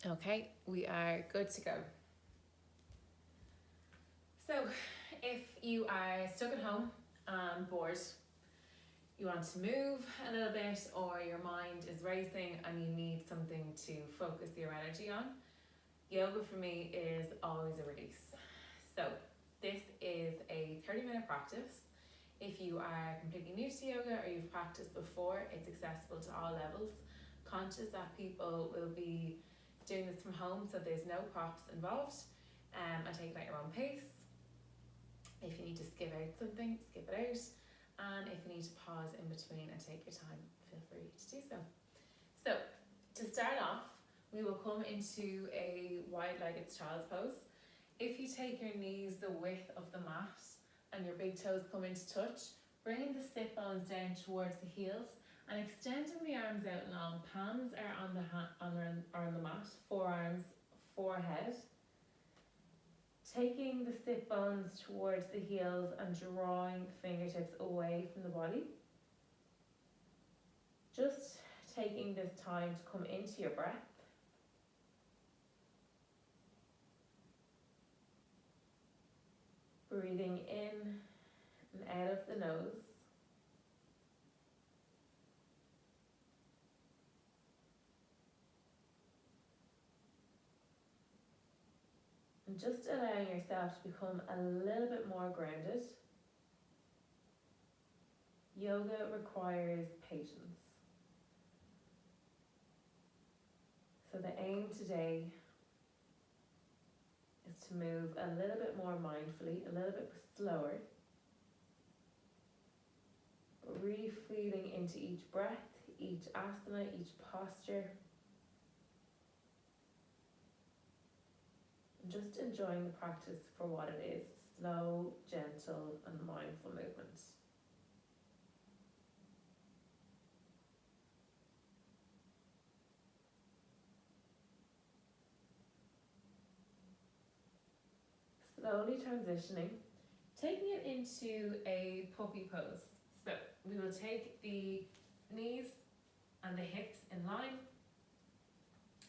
Okay, we are good to go. So, if you are stuck at home and bored, you want to move a little bit, or your mind is racing and you need something to focus your energy on, yoga for me is always a release. So, this is a 30-minute practice. If you are completely new to yoga or you've practiced before, it's accessible to all levels. Conscious that people will be doing this from home, so there's no props involved, and take it at your own pace. If you need to skip out something, skip it out, and if you need to pause in between and take your time, feel free to do so. So, to start off, we will come into a wide-legged child's pose. If you take your knees the width of the mat and your big toes come into touch, bringing the sit bones down towards the heels and extending the arms out long. Palms are on the mat, forearms, forehead. Taking the sit bones towards the heels and drawing the fingertips away from the body. Just taking this time to come into your breath. Breathing in and out of the nose. And just allowing yourself to become a little bit more grounded. Yoga requires patience. So the aim today is to move a little bit more mindfully, a little bit slower, but really feeling into each breath, each asana, each posture, and just enjoying the practice for what it is: slow, gentle, and mindful movement. Slowly transitioning, taking it into a puppy pose. So we will take the knees and the hips in line,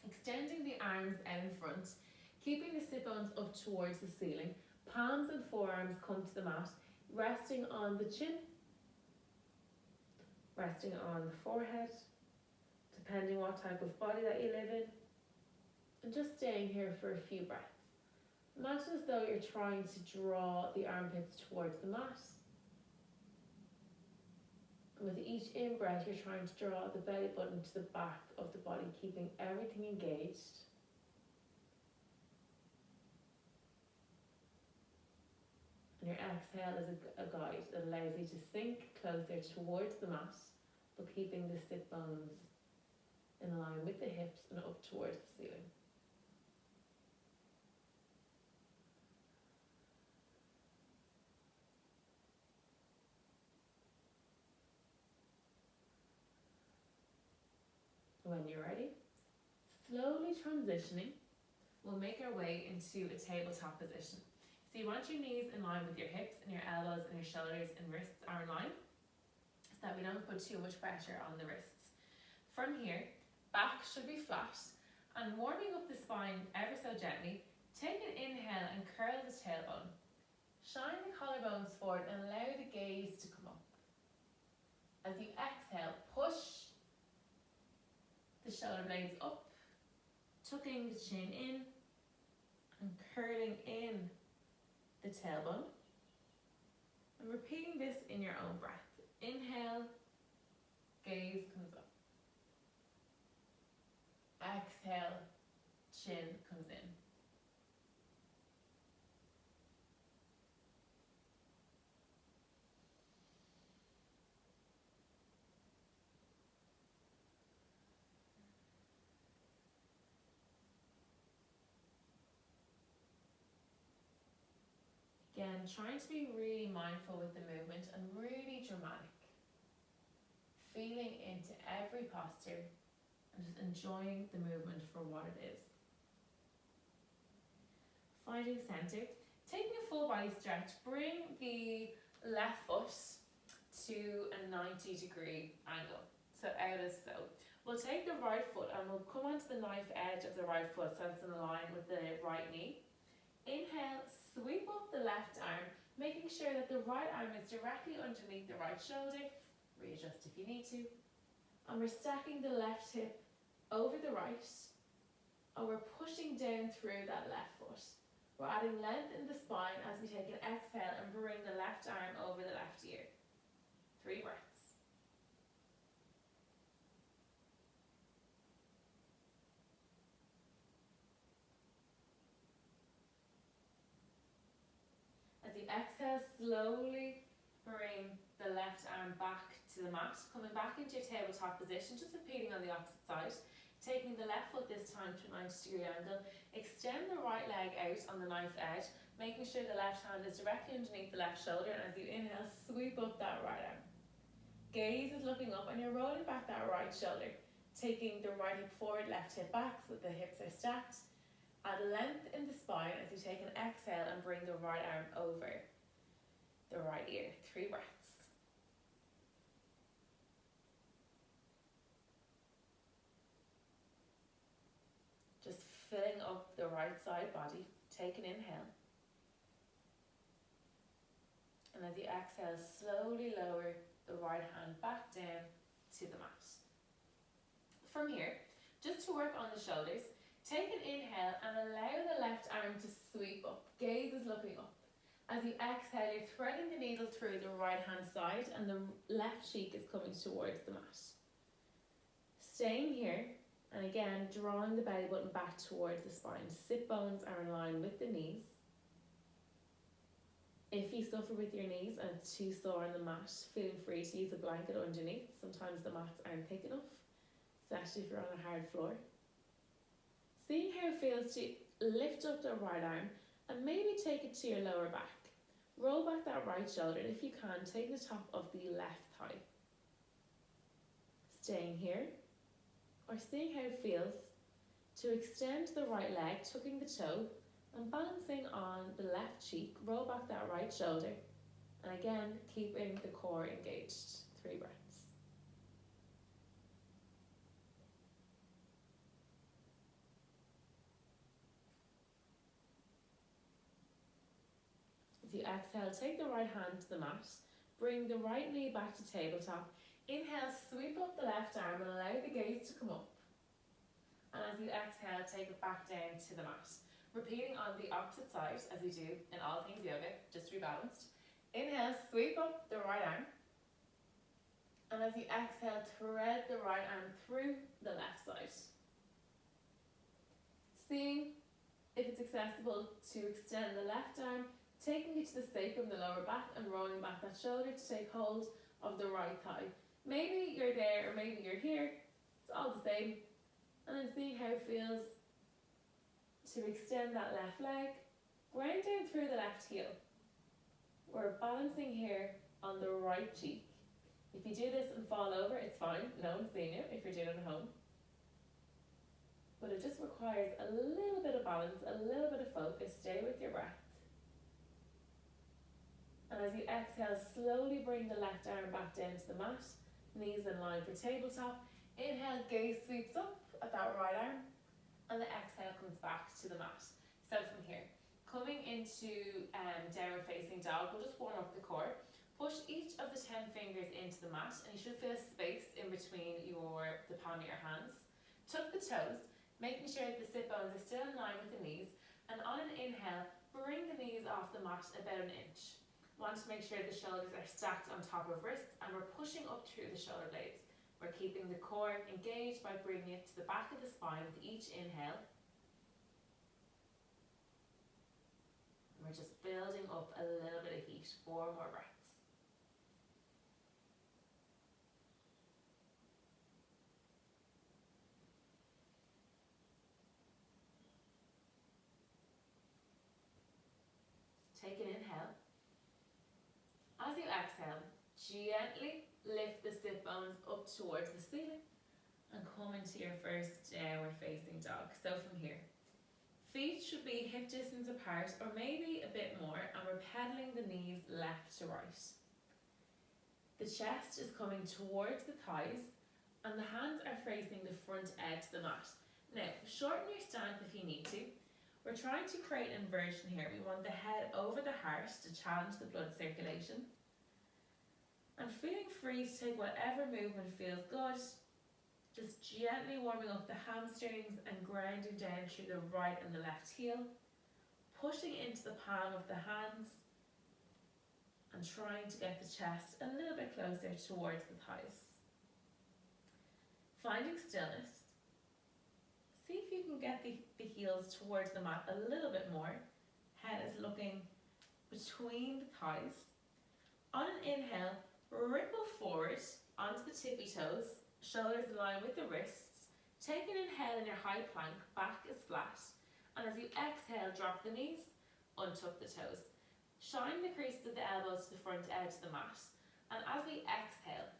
extending the arms out in front, keeping the sit bones up towards the ceiling. Palms and forearms come to the mat, resting on the chin, resting on the forehead, depending what type of body that you live in, and just staying here for a few breaths. Imagine as though you're trying to draw the armpits towards the mat. And with each in-breath, you're trying to draw the belly button to the back of the body, keeping everything engaged. And your exhale is a guide that allows you to sink closer towards the mat, but keeping the sit bones in line with the hips and up towards the ceiling. When you're ready, slowly transitioning, we'll make our way into a tabletop position. So you want your knees in line with your hips, and your elbows and your shoulders and wrists are in line, so that we don't put too much pressure on the wrists. From here, back should be flat, and warming up the spine ever so gently, take an inhale and curl the tailbone. Shine the collarbones forward and allow the gaze to come up. As you exhale, push the shoulder blades up, tucking the chin in and curling in the tailbone. And repeating this in your own breath. Inhale, gaze comes up. Exhale, chin comes in. Again, trying to be really mindful with the movement and really dramatic. Feeling into every posture and just enjoying the movement for what it is. Finding center, taking a full body stretch, bring the left foot to a 90-degree angle. So out as so. We'll take the right foot and we'll come onto the knife edge of the right foot so it's in line with the right knee. Inhale, sweep up the left arm, making sure that the right arm is directly underneath the right shoulder. Readjust if you need to. And we're stacking the left hip over the right, and we're pushing down through that left foot. We're adding length in the spine as we take an exhale and bring the left arm over the left ear. 3 breaths. As you exhale, slowly bring the left arm back to the mat, coming back into your tabletop position, just repeating on the opposite side. Taking the left foot this time to a 90-degree angle, extend the right leg out on the knife edge, making sure the left hand is directly underneath the left shoulder, and as you inhale, sweep up that right arm. Gaze is looking up and you're rolling back that right shoulder, taking the right hip forward, left hip back so that the hips are stacked. Add length in the spine as you take an exhale and bring the right arm over the right ear. 3 breaths. Just filling up the right side body. Take an inhale. And as you exhale, slowly lower the right hand back down to the mat. From here, just to work on the shoulders, take an inhale and allow the left arm to sweep up. Gaze is looking up. As you exhale, you're threading the needle through the right hand side and the left cheek is coming towards the mat. Staying here. And again, drawing the belly button back towards the spine. Sit bones are in line with the knees. If you suffer with your knees and it's too sore on the mat, feel free to use a blanket underneath. Sometimes the mats aren't thick enough, especially if you're on a hard floor. Seeing how it feels to lift up the right arm and maybe take it to your lower back. Roll back that right shoulder, and if you can, take the top of the left thigh. Staying here. Or seeing how it feels to extend the right leg, tucking the toe and balancing on the left cheek. Roll back that right shoulder and again keeping the core engaged. 3 breaths. As you exhale, take the right hand to the mat, bring the right knee back to tabletop. Inhale, sweep up the left arm and allow the gaze to come up. And as you exhale, take it back down to the mat. Repeating on the opposite side as we do in all things yoga, just to be balanced. Inhale, sweep up the right arm. And as you exhale, thread the right arm through the left side. Seeing if it's accessible to extend the left arm, taking it to the sacrum, the lower back, and rolling back that shoulder to take hold of the right thigh. Maybe you're there or maybe you're here, it's all the same. And then seeing how it feels to extend that left leg, ground down through the left heel. We're balancing here on the right cheek. If you do this and fall over, it's fine, no one's seeing you if you're doing it at home. But it just requires a little bit of balance, a little bit of focus. Stay with your breath. And as you exhale, slowly bring the left arm back down to the mat. Knees in line for tabletop. Inhale, gaze sweeps up at that right arm. And the exhale comes back to the mat. So from here, coming into downward facing dog, we'll just warm up the core. Push each of the 10 fingers into the mat, and you should feel space in between the palm of your hands. Tuck the toes, making sure that the sit bones are still in line with the knees. And on an inhale, bring the knees off the mat about an inch. Want to make sure the shoulders are stacked on top of wrists, and we're pushing up through the shoulder blades. We're keeping the core engaged by bringing it to the back of the spine with each inhale. And we're just building up a little bit of heat. 4 more breaths. Take an inhale. As you exhale, gently lift the sit bones up towards the ceiling and come into your first downward facing dog. So from here, feet should be hip distance apart or maybe a bit more, and we're pedaling the knees left to right. The chest is coming towards the thighs, and the hands are facing the front edge of the mat. Now, shorten your stance if you need to. We're trying to create an inversion here. We want the head over the heart to challenge the blood circulation. And feeling free to take whatever movement feels good. Just gently warming up the hamstrings and grounding down through the right and the left heel. Pushing into the palm of the hands and trying to get the chest a little bit closer towards the thighs. Finding stillness. See if you can get the heels towards the mat a little bit more. Head is looking between the thighs. On an inhale, ripple forward onto the tippy toes, shoulders align with the wrists. Take an inhale in your high plank, back is flat. And as you exhale, drop the knees, untuck the toes. Shine the creases of the elbows to the front edge of the mat. And as we exhale,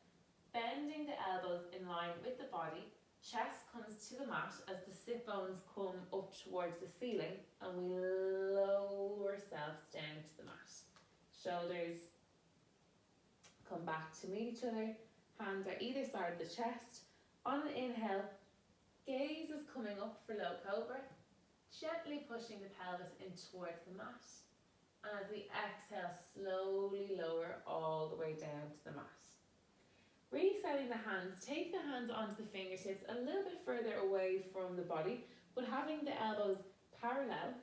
bending the elbows in line with the body, chest comes to the mat as the sit bones come up towards the ceiling and we lower ourselves down to the mat. Shoulders come back to meet each other, hands are either side of the chest. On an inhale, gaze is coming up for low cobra, gently pushing the pelvis in towards the mat. And as we exhale, slowly lower all the way down to the mat. Resetting the hands, take the hands onto the fingertips a little bit further away from the body, but having the elbows parallel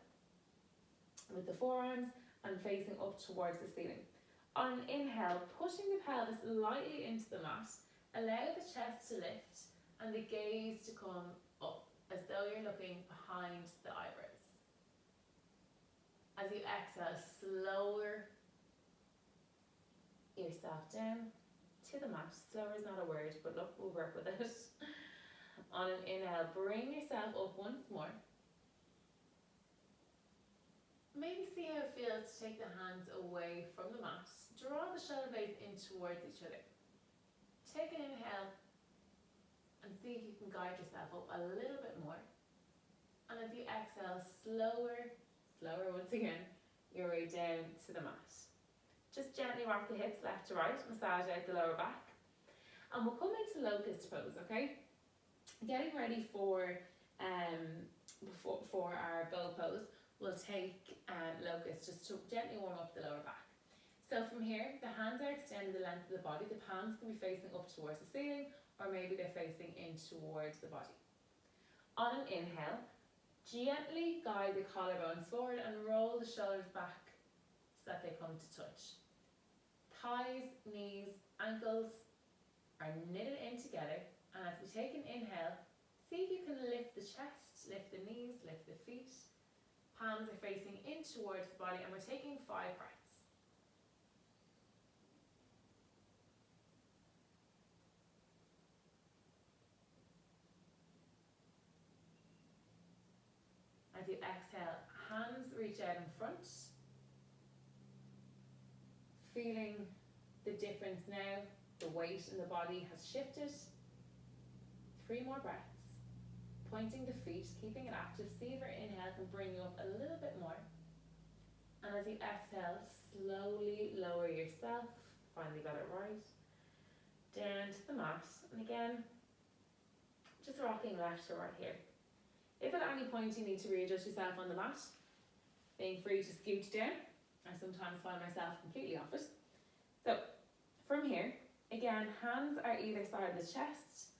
with the forearms and facing up towards the ceiling. On an inhale, pushing the pelvis lightly into the mat, allow the chest to lift and the gaze to come up as though you're looking behind the eyebrows. As you exhale, lower yourself down to the mat. Slower is not a word, but look, we'll work with it. On an inhale, bring yourself up once more. Maybe see how it feels to take the hands away from the mat. Draw the shoulder blades in towards each other. Take an inhale and see if you can guide yourself up a little bit more. And as you exhale, slower once again, your way down to the mat. Just gently rock the hips left to right, massage out the lower back. And we'll come into Locust Pose, okay? Getting ready for our bow pose, we'll take Locust just to gently warm up the lower back. So from here, the hands are extended the length of the body. The palms can be facing up towards the ceiling, or maybe they're facing in towards the body. On an inhale, gently guide the collarbones forward and roll the shoulders back so that they come to touch. Thighs, knees, ankles are knitted in together, and as we take an inhale, see if you can lift the chest, lift the knees, lift the feet. Palms are facing in towards the body, and we're taking 5 breaths. As you exhale, hands reach out in front. Feeling the difference now, the weight in the body has shifted. 3 more breaths. Pointing the feet, keeping it active. See if your inhale can bring you up a little bit more. And as you exhale, slowly lower yourself. Finally got it right. Down to the mat. And again, just rocking left to right here. If at any point you need to readjust yourself on the mat, being free to scoot down. I sometimes find myself completely off it. So, from here, again, hands are either side of the chest.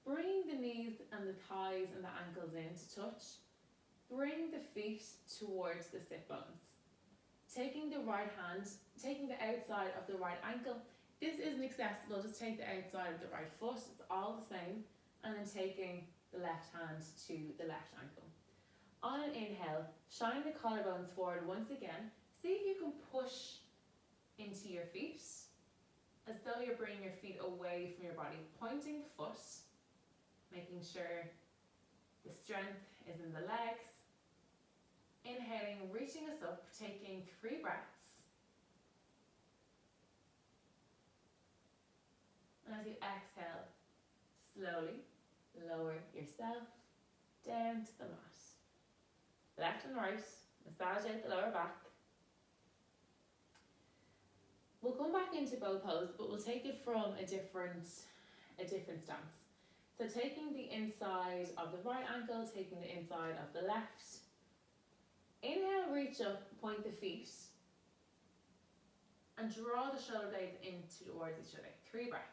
Bring the knees and the thighs and the ankles in to touch. Bring the feet towards the sit bones. Taking the right hand, taking the outside of the right ankle. This isn't accessible, just take the outside of the right foot, it's all the same. And then taking the left hand to the left ankle. On an inhale, shine the collarbones forward once again. See if you can push into your feet as though you're bringing your feet away from your body, pointing the foot, making sure the strength is in the legs. Inhaling, reaching us up, taking 3 breaths. And as you exhale, slowly lower yourself down to the mat. Left and right, massage out the lower back. We'll come back into bow pose, but we'll take it from a different stance. So taking the inside of the right ankle, taking the inside of the left. Inhale, reach up, point the feet. And draw the shoulder blades in towards each other. 3 breaths.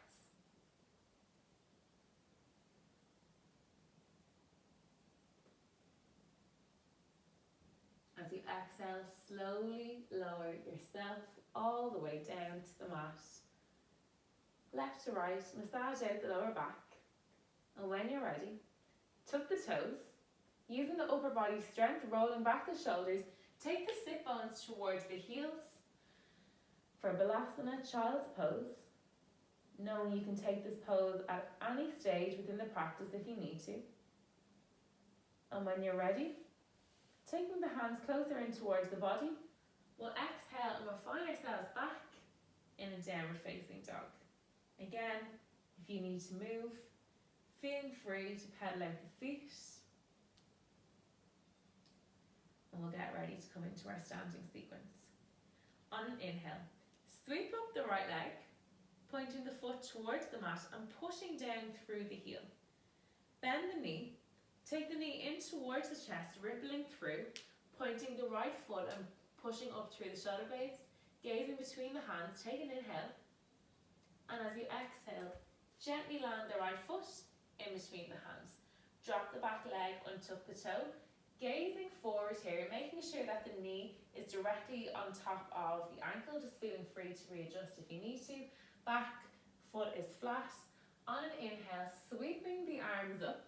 As you exhale, slowly lower yourself all the way down to the mat. Left to right, massage out the lower back. And when you're ready, tuck the toes. Using the upper body strength, rolling back the shoulders, take the sit bones towards the heels. For Balasana, Child's Pose, knowing you can take this pose at any stage within the practice if you need to. And when you're ready, taking the hands closer in towards the body, we'll exhale and we'll find ourselves back in a downward facing dog. Again, if you need to move, feeling free to pedal out the feet. And we'll get ready to come into our standing sequence. On an inhale, sweep up the right leg, pointing the foot towards the mat and pushing down through the heel. Bend the knee, take the knee in towards the chest, rippling through, pointing the right foot and pushing up through the shoulder blades, gazing between the hands, take an inhale. And as you exhale, gently land the right foot in between the hands. Drop the back leg, untuck the toe, gazing forward here, making sure that the knee is directly on top of the ankle, just feeling free to readjust if you need to. Back foot is flat. On an inhale, sweeping the arms up.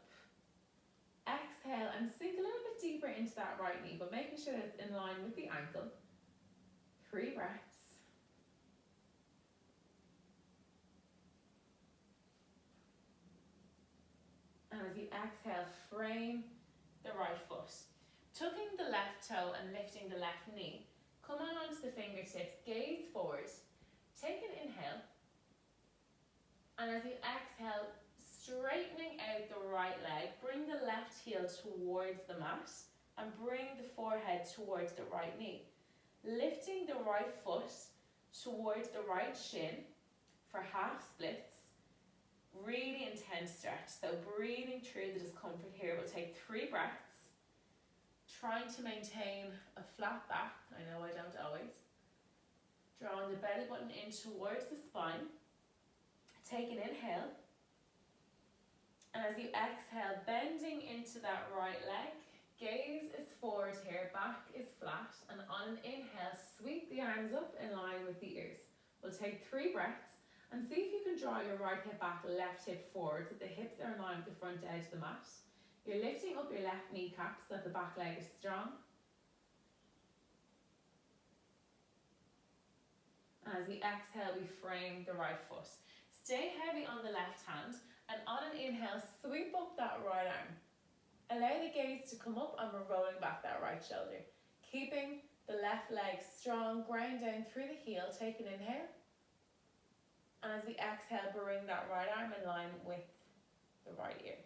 Exhale and sink a little bit deeper into that right knee, but making sure that it's in line with the ankle. 3 breaths. And as you exhale, frame the right foot. Tucking the left toe and lifting the left knee. Come on onto the fingertips, gaze forward. Take an inhale. And as you exhale, straightening out the right leg, bring the left heel towards the mat and bring the forehead towards the right knee. Lifting the right foot towards the right shin for half splits. Really intense stretch, so breathing through the discomfort here. We'll take 3 breaths, trying to maintain a flat back. I know I don't always. Drawing the belly button in towards the spine. Take an inhale. And as you exhale, bending into that right leg, gaze is forward here, back is flat, and on an inhale, sweep the arms up in line with the ears. We'll take 3 breaths. And see if you can draw your right hip back, left hip forward so the hips are in line with the front edge of the mat. You're lifting up your left kneecap so that the back leg is strong. And as we exhale, we frame the right foot. Stay heavy on the left hand, and on an inhale, sweep up that right arm. Allow the gaze to come up and we're rolling back that right shoulder. Keeping the left leg strong, ground down through the heel, take an inhale. And as we exhale, bring that right arm in line with the right ear.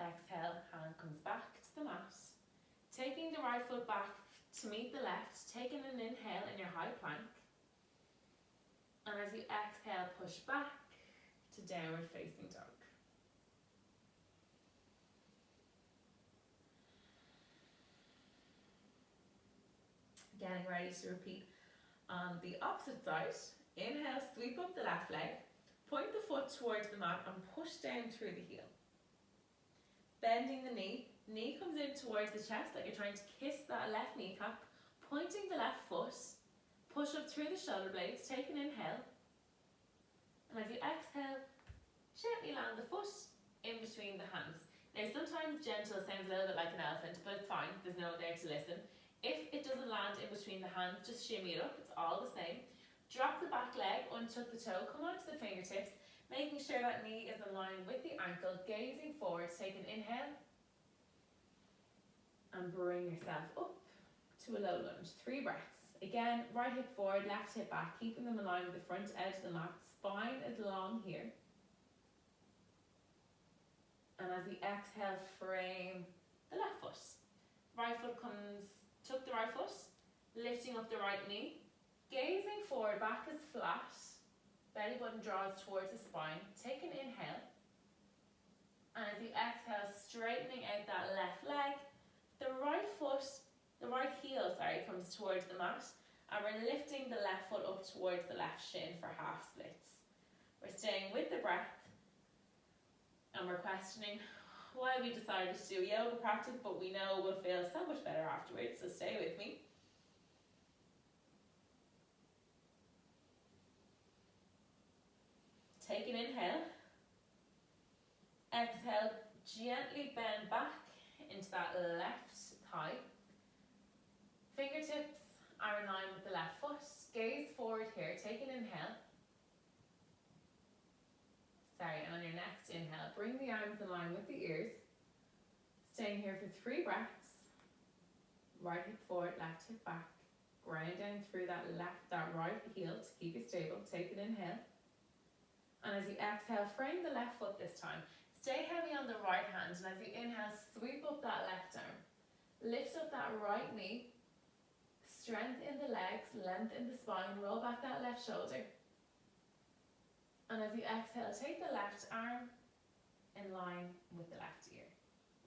Exhale, hand comes back to the mat. Taking the right foot back to meet the left, taking an inhale in your high plank. And as you exhale, push back to downward facing dog. Getting ready to repeat on the opposite side. Inhale, sweep up the left leg, point the foot towards the mat and push down through the heel. Bending the knee comes in towards the chest like you're trying to kiss that left kneecap, pointing the left foot, push up through the shoulder blades, take an inhale. And as you exhale, gently land the foot in between the hands. Now sometimes gentle sounds a little bit like an elephant, but it's fine, there's no one there to listen. If it doesn't land in between the hands, just shimmy it up, it's all the same. Drop the back leg, untuck the toe, come onto the fingertips, making sure that knee is in line with the ankle, gazing forward, take an inhale. And bring yourself up to a low lunge, 3 breaths. Again, right hip forward, left hip back, keeping them in line with the front edge of the mat, spine is long here. And as we exhale, frame the left foot. Right foot comes, tuck the right foot, lifting up the right knee, Gazing forward, back is flat, belly button draws towards the spine. Take an inhale, and as you exhale, straightening out that left leg, the right heel, comes towards the mat, and we're lifting the left foot up towards the left shin for half splits. We're staying with the breath, and we're questioning why we decided to do a yoga practice, but we know we'll feel so much better afterwards, so stay with me. Take an inhale. Exhale, gently bend back into that left thigh. Fingertips are in line with the left foot. Gaze forward here. Take an inhale. And on your next inhale, bring the arms in line with the ears. Staying here for 3 breaths. Right hip forward, left hip back. Grounding through that right heel to keep you stable. Take an inhale. And as you exhale, frame the left foot this time. Stay heavy on the right hand, and as you inhale, sweep up that left arm. Lift up that right knee. Strength in the legs, length in the spine. Roll back that left shoulder. And as you exhale, take the left arm in line with the left ear.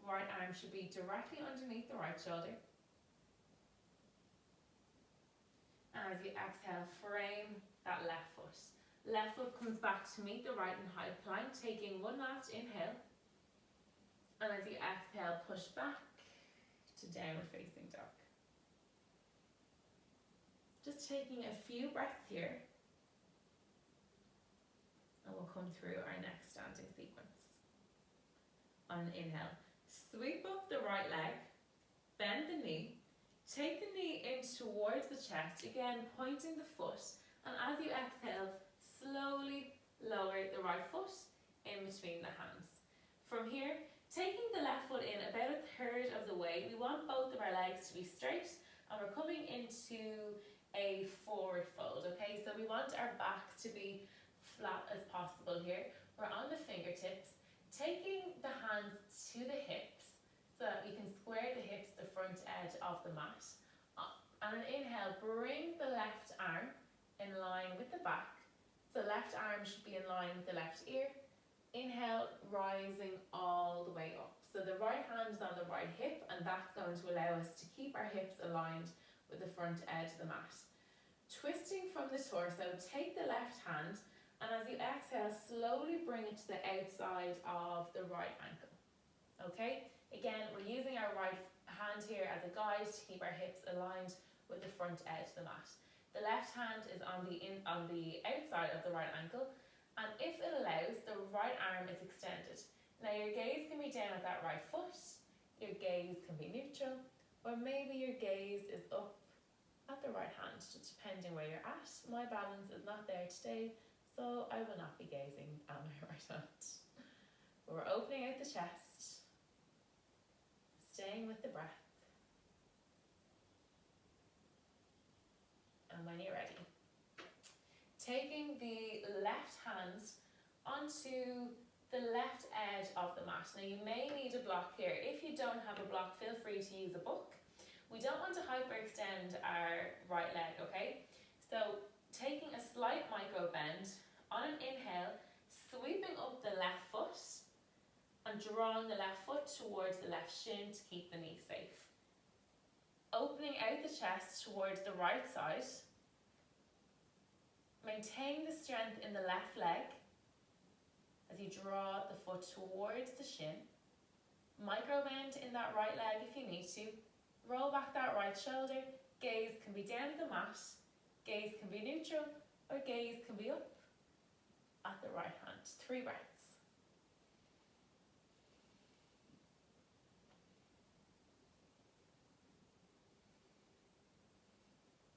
Right arm should be directly underneath the right shoulder. And as you exhale, frame that left foot. Left foot comes back to meet the right in high plank, taking one last inhale. And as you exhale, push back to downward facing dog. Just taking a few breaths here. And we'll come through our next standing sequence. On an inhale, sweep up the right leg, bend the knee, take the knee in towards the chest, again pointing the foot, and as you exhale, slowly lower the right foot in between the hands. From here, taking the left foot in about 1/3 of the way, we want both of our legs to be straight, and we're coming into a forward fold, okay? So we want our backs to be flat as possible here. We're on the fingertips, taking the hands to the hips so that we can square the hips, the front edge of the mat. On an inhale, bring the left arm in line with the back. The left arm should be in line with the left ear. Inhale, rising all the way up. So the right hand is on the right hip, and that's going to allow us to keep our hips aligned with the front edge of the mat. Twisting from the torso, take the left hand, and as you exhale, slowly bring it to the outside of the right ankle. Okay? Again, we're using our right hand here as a guide to keep our hips aligned with the front edge of the mat. The left hand is on the outside of the right ankle, and if it allows, the right arm is extended. Now your gaze can be down at that right foot, your gaze can be neutral, or maybe your gaze is up at the right hand, just depending where you're at. My balance is not there today, so I will not be gazing at my right hand. But we're opening out the chest, staying with the breath. And when you're ready, taking the left hand onto the left edge of the mat. Now you may need a block here. If you don't have a block, feel free to use a book. We don't want to hyperextend our right leg, okay? So taking a slight micro bend, on an inhale, sweeping up the left foot and drawing the left foot towards the left shin to keep the knee safe. Opening out the chest towards the right side. Maintain the strength in the left leg as you draw the foot towards the shin. Micro bend in that right leg if you need to. Roll back that right shoulder. Gaze can be down to the mat. Gaze can be neutral, or gaze can be up at the right hand. 3 breaths.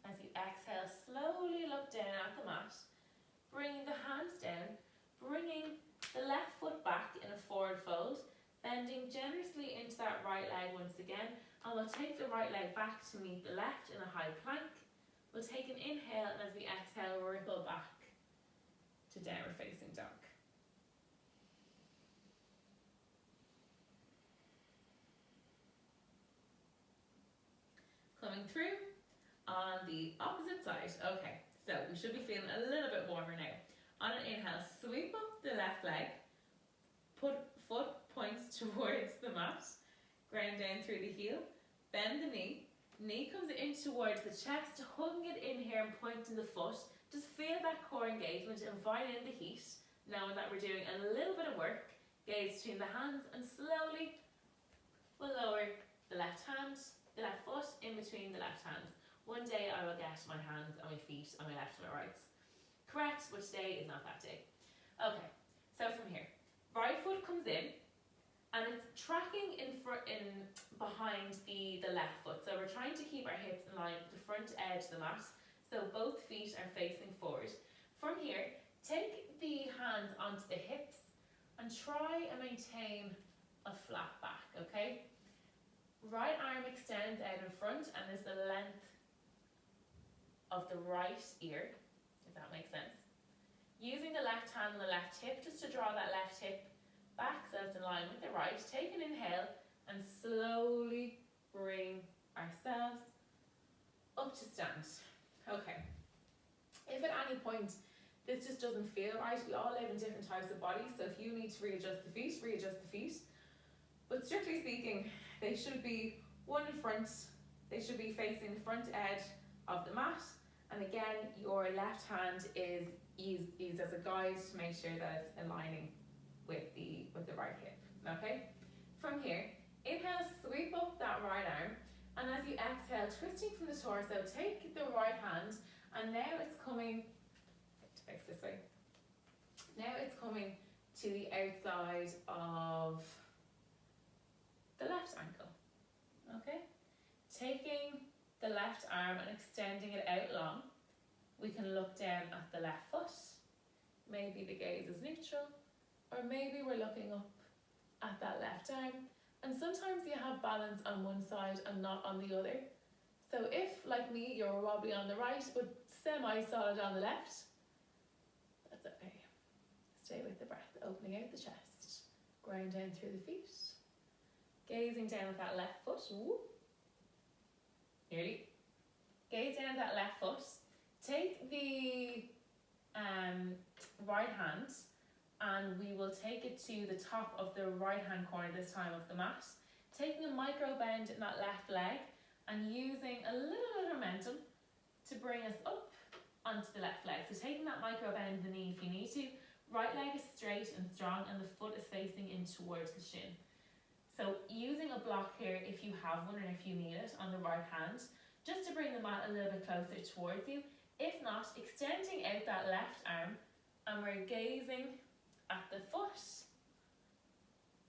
As you exhale, slowly look down at the mat, bringing the hands down, bringing the left foot back in a forward fold, bending generously into that right leg once again, and we'll take the right leg back to meet the left in a high plank. We'll take an inhale, and as we exhale, ripple back to downward facing dog. Coming through, on the opposite side. Okay, so we should be feeling a little bit warmer now. On an inhale, sweep up the left leg, foot points towards the mat, ground down through the heel, bend the knee comes in towards the chest, hugging it in here and pointing the foot. Just feel that core engagement, invite in the heat, knowing that we're doing a little bit of work. Gaze between the hands, and slowly we'll lower the left hand, the left foot in between the left hands. One day I will get my hands and my feet on my left and my rights. Correct, but today is not that day. Okay, so from here, right foot comes in and it's tracking in behind the left foot. So we're trying to keep our hips in line with the front edge of the mat, so both feet are facing forward. From here, take the hands onto the hips and try and maintain a flat back, okay? Right arm extends out in front and is the length of the right ear, if that makes sense. Using the left hand and the left hip just to draw that left hip back so it's in line with the right. Take an inhale and slowly bring ourselves up to stand. Okay. If at any point this just doesn't feel right, we all live in different types of bodies, so if you need to readjust the feet, readjust the feet. But strictly speaking, they should be one in front, they should be facing the front edge of the mat, and again your left hand is used as a guide to make sure that it's aligning with the right hip. Okay? From here, inhale, sweep up that right arm, and as you exhale, twisting from the torso, take the right hand, and now it's coming, face this way, now it's coming to the outside of the left ankle. Okay? Taking the left arm and extending it out long, we can look down at the left foot. Maybe the gaze is neutral, or maybe we're looking up at that left arm. And sometimes you have balance on one side and not on the other. So if, like me, you're wobbly on the right but semi-solid on the left, that's okay. Stay with the breath, opening out the chest, ground down through the feet, gazing down at that left foot. Woo. Nearly. Gaze down at that left foot. Take the right hand and we will take it to the top of the right hand corner this time of the mat. Taking a micro bend in that left leg and using a little bit of momentum to bring us up onto the left leg. So taking that micro bend in the knee if you need to. Right leg is straight and strong and the foot is facing in towards the shin. So using a block here if you have one and if you need it on the right hand, just to bring the mat a little bit closer towards you. If not, extending out that left arm and we're gazing at the foot,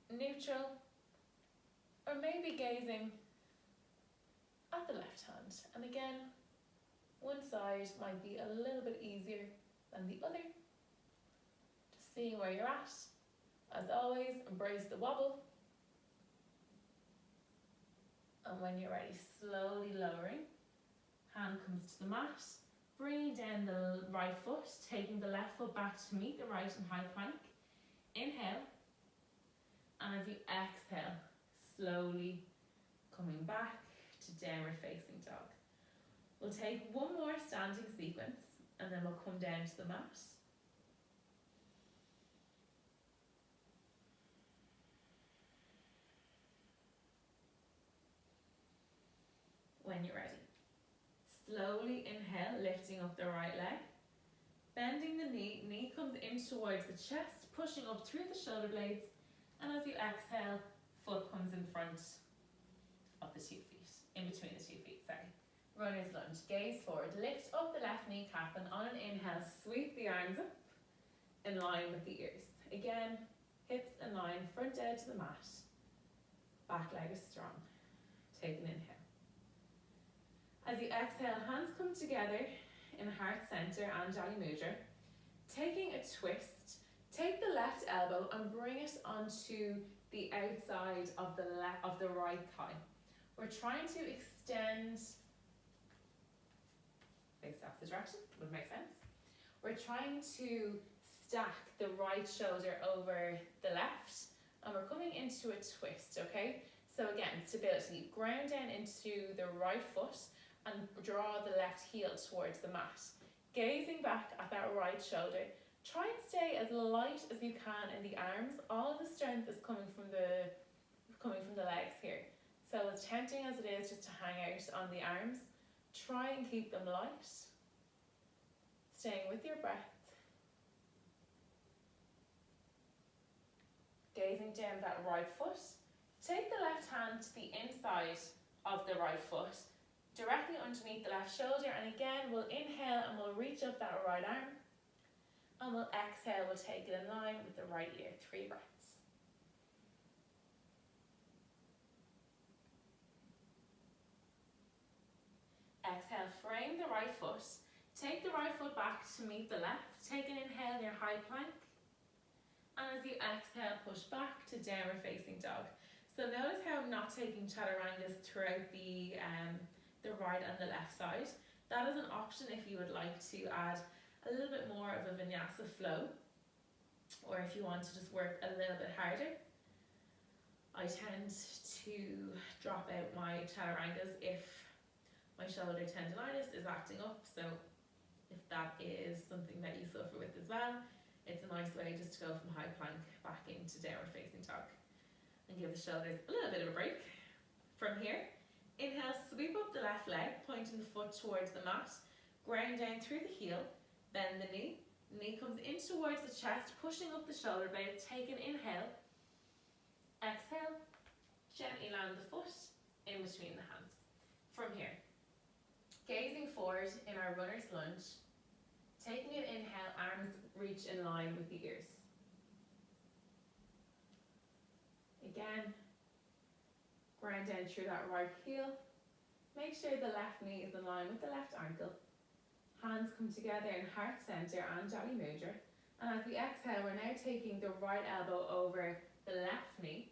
neutral, or maybe gazing at the left hand. And again, one side might be a little bit easier than the other. Just seeing where you're at. As always, embrace the wobble. And when you're ready, slowly lowering, hand comes to the mat, bringing down the right foot, taking the left foot back to meet the right in high plank. Inhale, and as you exhale, slowly coming back to downward facing dog. We'll take one more standing sequence and then we'll come down to the mat. When you're ready, slowly inhale, lifting up the right leg, bending the knee comes in towards the chest, pushing up through the shoulder blades, and as you exhale, foot comes in front of the 2 feet, in between the 2 feet, sorry. Runner's lunge, gaze forward, lift up the left kneecap, and on an inhale, sweep the arms up in line with the ears. Again, hips in line, front edge of the mat, back leg is strong. Take an inhale. As you exhale, hands come together in heart center, Anjali Mudra. Taking a twist, take the left elbow and bring it onto the outside of the right thigh. We're trying to extend, face the opposite direction, would make sense. We're trying to stack the right shoulder over the left, and we're coming into a twist, okay? So again, stability, ground down into the right foot. and draw the left heel towards the mat. Gazing back at that right shoulder, try and stay as light as you can in the arms. All the strength is coming from the legs here. So as tempting as it is just to hang out on the arms, try and keep them light. Staying with your breath. Gazing down that right foot. Take the left hand to the inside of the right foot, directly underneath the left shoulder, and again we'll inhale and we'll reach up that right arm, and we'll exhale, we'll take it in line with the right ear. 3 breaths. Exhale, frame the right foot. Take the right foot back to meet the left. Take an inhale in your high plank. And as you exhale, push back to downward facing dog. So notice how I'm not taking chaturangas throughout the right and the left side. That is an option if you would like to add a little bit more of a vinyasa flow, or if you want to just work a little bit harder. I tend to drop out my chaturangas if my shoulder tendonitis is acting up, so if that is something that you suffer with as well, it's a nice way just to go from high plank back into downward facing dog and give the shoulders a little bit of a break. From here, inhale, sweep up the left leg, pointing the foot towards the mat, ground down through the heel, bend the knee comes in towards the chest, pushing up the shoulder blade. Take an inhale, exhale, gently land the foot in between the hands. From here, gazing forward in our runner's lunge, taking an inhale, arms reach in line with the ears. Again, ground down through that right heel. Make sure the left knee is in line with the left ankle. Hands come together in heart center and Jali Mudra. And as we exhale, we're now taking the right elbow over the left knee,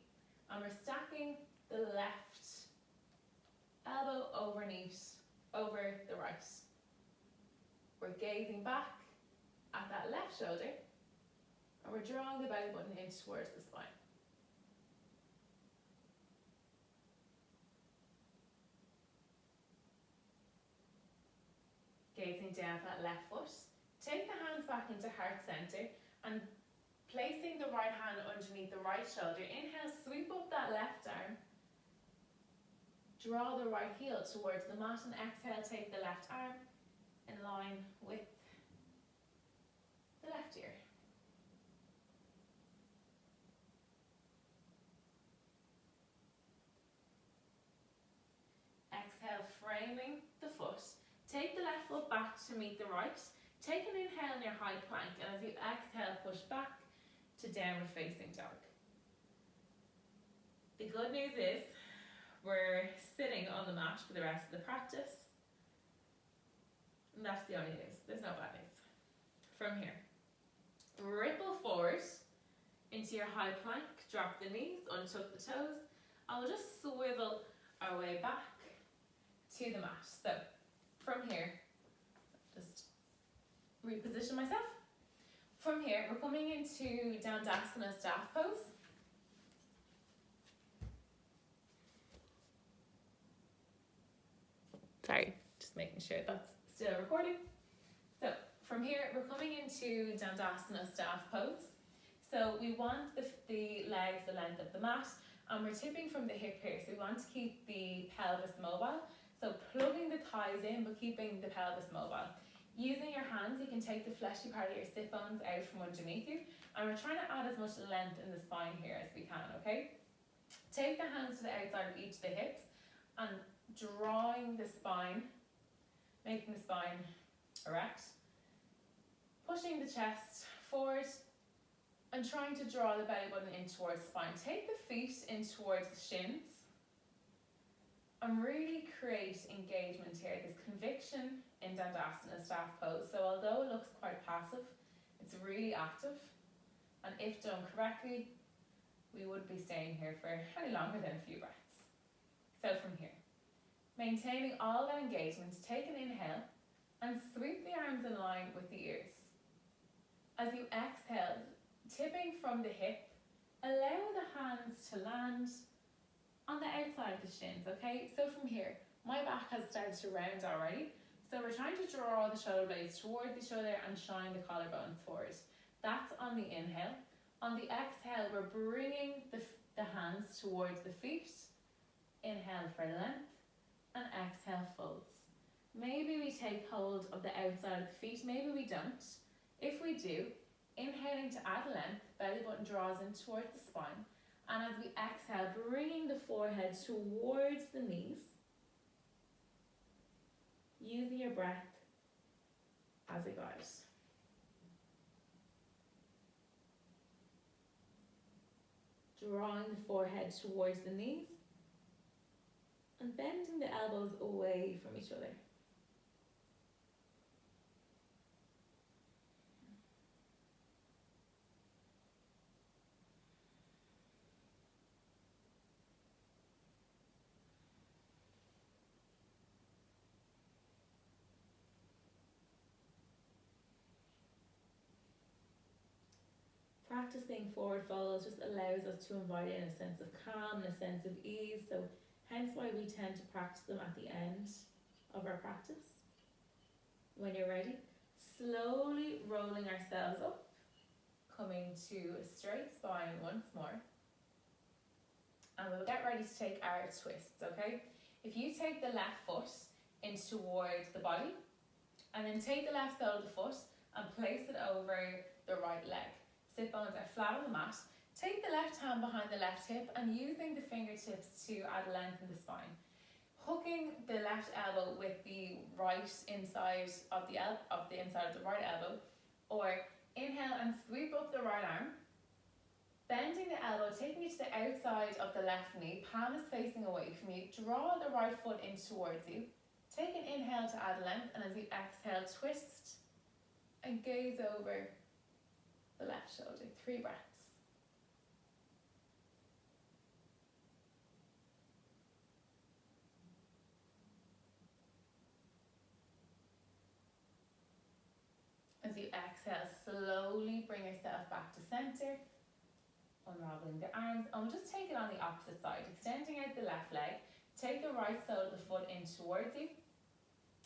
and we're stacking the left elbow over the right. We're gazing back at that left shoulder, and we're drawing the belly button in towards the spine. Gazing down at that left foot. Take the hands back into heart center and placing the right hand underneath the right shoulder. Inhale, sweep up that left arm. Draw the right heel towards the mat, and exhale, take the left arm in line with the left ear. Exhale, framing the foot. Take the left foot back to meet the right. Take an inhale in your high plank, and as you exhale, push back to downward facing dog. The good news is we're sitting on the mat for the rest of the practice. And that's the only news. There's no bad news. From here, ripple forward into your high plank. Drop the knees, untuck the toes. And we'll just swivel our way back to the mat. So from here, just reposition myself. From here, we're coming into Dandasana staff pose. Sorry, just making sure that's still recording. So from here, we're coming into Dandasana staff pose. So we want the legs the length of the mat, and we're tipping from the hip here. So we want to keep the pelvis mobile. So plugging the thighs in, but keeping the pelvis mobile. Using your hands, you can take the fleshy part of your sit bones out from underneath you. And we're trying to add as much length in the spine here as we can, okay? Take the hands to the outside of each of the hips and drawing the spine, making the spine erect. Pushing the chest forward and trying to draw the belly button in towards the spine. Take the feet in towards the shins. And really create engagement here, this conviction in Dandasana staff pose. So although it looks quite passive, it's really active. And if done correctly, we would be staying here for any longer than a few breaths. So from here, maintaining all that engagement, take an inhale and sweep the arms in line with the ears. As you exhale, tipping from the hip, allow the hands to land on the outside of the shins, okay? So from here, My back has started to round already. So we're trying to draw the shoulder blades towards each other and shine the collarbones forward. That's on the inhale. On the exhale, we're bringing the hands towards the feet. Inhale for length and exhale folds. Maybe we take hold of the outside of the feet, maybe we don't. If we do, inhaling to add length, belly button draws in towards the spine. And as we exhale, bringing the forehead towards the knees. Using your breath as a guide. Drawing the forehead towards the knees and bending the elbows away from each other. Practicing forward folds just allows us to invite in a sense of calm and a sense of ease, so hence why we tend to practice them at the end of our practice. When you're ready, slowly rolling ourselves up, coming to a straight spine once more. And we'll get ready to take our twists, okay? If you take the left foot in towards the body, and then take the left sole of the foot and place it over the right leg. Sit bones are flat on the mat. Take the left hand behind the left hip and using the fingertips to add length in the spine. Hooking the left elbow with the right inside of the inside of the right elbow, or inhale and sweep up the right arm. Bending the elbow, taking it to the outside of the left knee, palm is facing away from you. Draw the right foot in towards you. Take an inhale to add length, and as you exhale, twist and gaze over the left shoulder. 3 breaths. As you exhale, slowly bring yourself back to center, unraveling the arms, and we'll just take it on the opposite side, extending out the left leg. Take the right sole of the foot in towards you,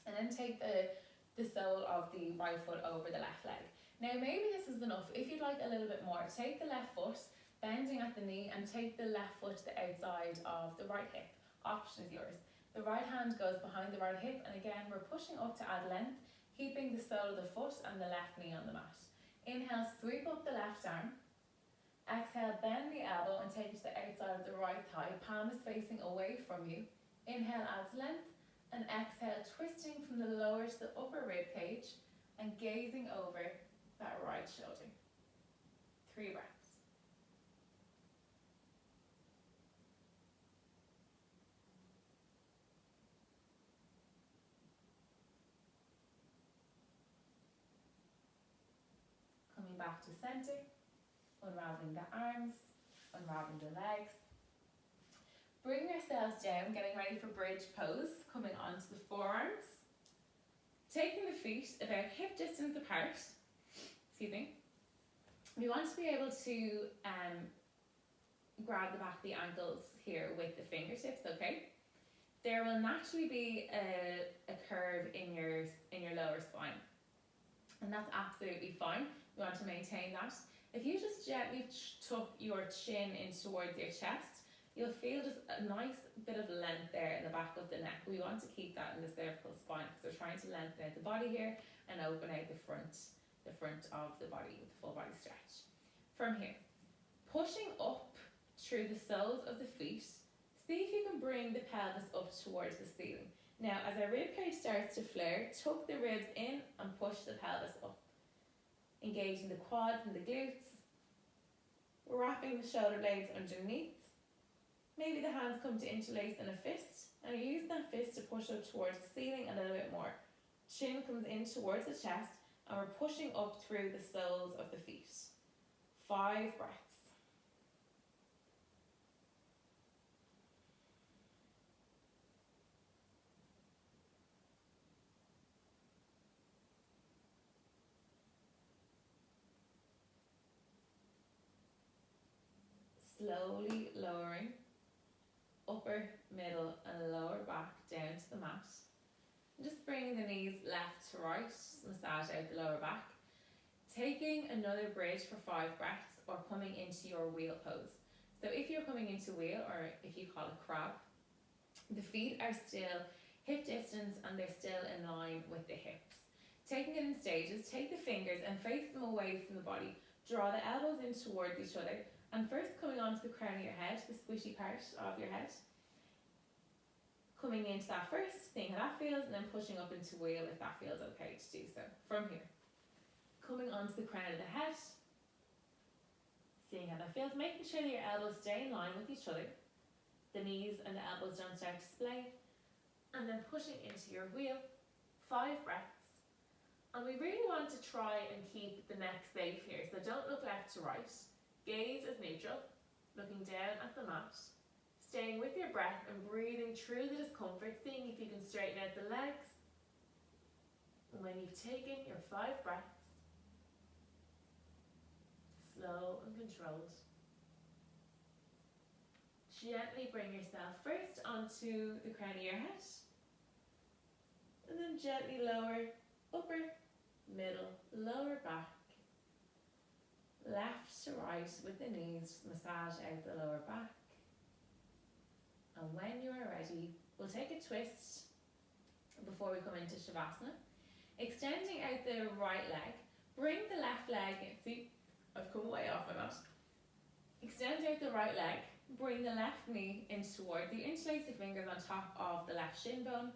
and then take the sole of the right foot over the left leg. Now maybe this is enough. If you'd like a little bit more, take the left foot, bending at the knee, and take the left foot to the outside of the right hip. Option is yours. The right hand goes behind the right hip, and again we're pushing up to add length, keeping the sole of the foot and the left knee on the mat. Inhale, sweep up the left arm. Exhale, bend the elbow and take it to the outside of the right thigh. Palm is facing away from you. Inhale adds length, and exhale, twisting from the lower to the upper rib cage and gazing over that right shoulder. 3 breaths. Coming back to center, unraveling the arms, unraveling the legs. Bring yourselves down, getting ready for bridge pose, coming onto the forearms. Taking the feet about hip distance apart. Excuse me. We want to be able to grab the back of the ankles here with the fingertips, okay? There will naturally be a curve in your lower spine, and that's absolutely fine. We want to maintain that. If you just gently tuck your chin in towards your chest, you'll feel just a nice bit of length there in the back of the neck. We want to keep that in the cervical spine because we're trying to lengthen out the body here and open out the front of the body with the full body stretch. From here, pushing up through the soles of the feet, see if you can bring the pelvis up towards the ceiling. Now, as our rib cage starts to flare, tuck the ribs in and push the pelvis up. Engaging the quads and the glutes, wrapping the shoulder blades underneath. Maybe the hands come to interlace in a fist, and you use that fist to push up towards the ceiling a little bit more. Chin comes in towards the chest, and we're pushing up through the soles of the feet. 5 breaths. Slowly lowering upper middle and lower back down to the mat. And just bringing the knees left to right, just massage out the lower back. Taking another bridge for 5 breaths or coming into your wheel pose. So if you're coming into wheel, or if you call it crab, the feet are still hip distance and they're still in line with the hips. Taking it in stages, take the fingers and face them away from the body. Draw the elbows in towards each other, and first coming onto the crown of your head, the squishy part of your head. Coming into that first, seeing how that feels, and then pushing up into wheel if that feels okay to do so. From here, coming onto the crown of the head, seeing how that feels, making sure that your elbows stay in line with each other, the knees and the elbows don't start to splay, and then pushing into your wheel, 5 breaths. And we really want to try and keep the neck safe here, so don't look left to right, gaze as neutral, looking down at the mat, staying with your breath and breathing through the discomfort, seeing if you can straighten out the legs. And when you've taken your 5 breaths, slow and controlled, gently bring yourself first onto the crown of your head, and then gently lower, upper, middle, lower back, left to right with the knees, just massage out the lower back. And when you are ready, we'll take a twist before we come into Shavasana. Extending out the right leg, bring the left leg in. See, I've come way off my mat. Extend out the right leg, bring the left knee in towards you, interlace the fingers on top of the left shin bone.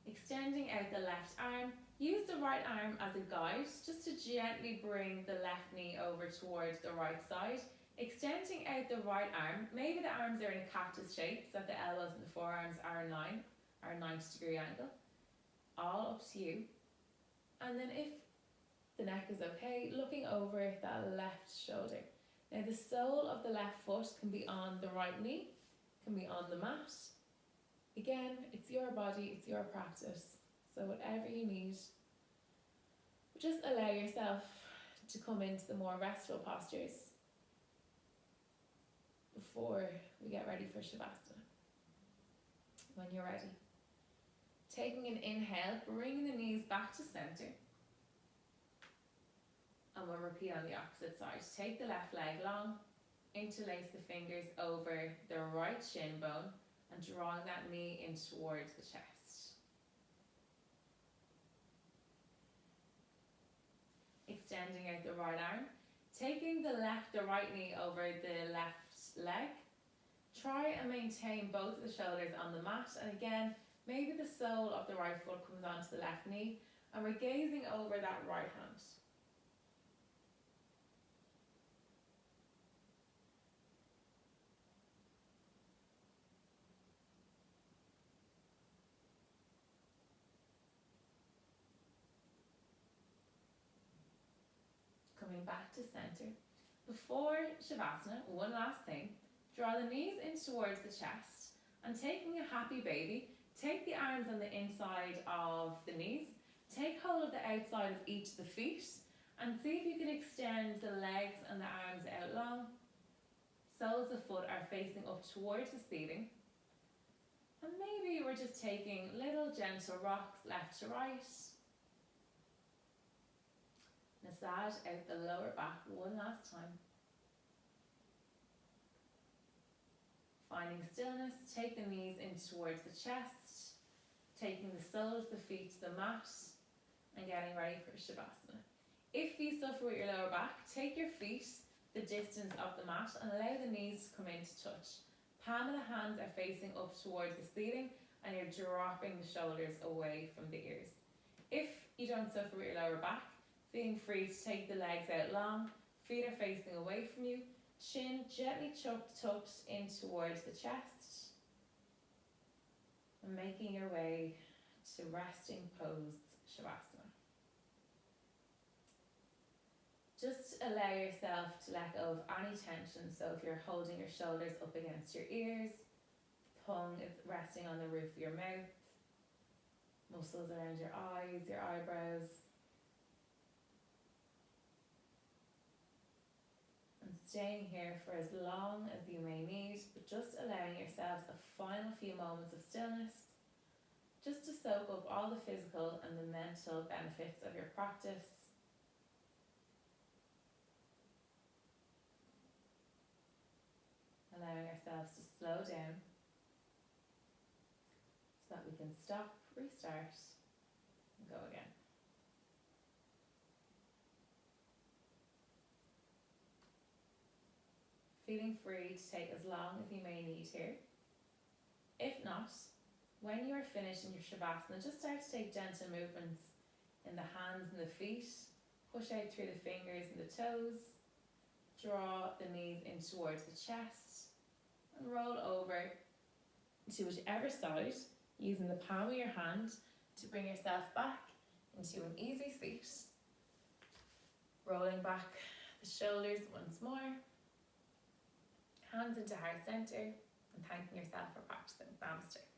Extending out the left arm, use the right arm as a guide, just to gently bring the left knee over towards the right side. Extending out the right arm, maybe the arms are in a cactus shape so that the elbows and the forearms are in line, are a 90-degree angle. All up to you. And then if the neck is okay, looking over that left shoulder. Now the sole of the left foot can be on the right knee, can be on the mat. Again, it's your body, it's your practice. So whatever you need, just allow yourself to come into the more restful postures before we get ready for Shavasana. When you're ready, taking an inhale, bringing the knees back to center, and we'll repeat on the opposite side. Take the left leg long, interlace the fingers over the right shin bone, and drawing that knee in towards the chest. Extending out the right arm, taking the right knee over the left leg. Try and maintain both of the shoulders on the mat, and again, maybe the sole of the right foot comes onto the left knee, and we're gazing over that right hand. Coming back to center. Before Shavasana, one last thing, draw the knees in towards the chest, and taking a happy baby, take the arms on the inside of the knees, take hold of the outside of each of the feet, and see if you can extend the legs and the arms out long. Soles of foot are facing up towards the ceiling. And maybe we're just taking little gentle rocks left to right. Massage out the lower back one last time. Finding stillness, take the knees in towards the chest, taking the soles of the feet to the mat, and getting ready for Shavasana. If you suffer with your lower back, take your feet the distance of the mat and allow the knees to come into touch. Palm of the hands are facing up towards the ceiling, and you're dropping the shoulders away from the ears. If you don't suffer with your lower back, feeling free to take the legs out long, feet are facing away from you, chin gently tucked in towards the chest, and making your way to resting pose Shavasana. Just allow yourself to let go of any tension. So if you're holding your shoulders up against your ears, tongue is resting on the roof of your mouth, muscles around your eyes, your eyebrows, and staying here for as long as you may need, but just allowing yourselves a final few moments of stillness, just to soak up all the physical and the mental benefits of your practice. Allowing ourselves to slow down so that we can stop, restart, and go again. Feeling free to take as long as you may need here. If not, when you are finished in your Shavasana, just start to take gentle movements in the hands and the feet. Push out through the fingers and the toes. Draw the knees in towards the chest and roll over to whichever side, using the palm of your hand to bring yourself back into an easy seat. Rolling back the shoulders once more. Hands into heart center and thanking yourself for practicing. Namaste.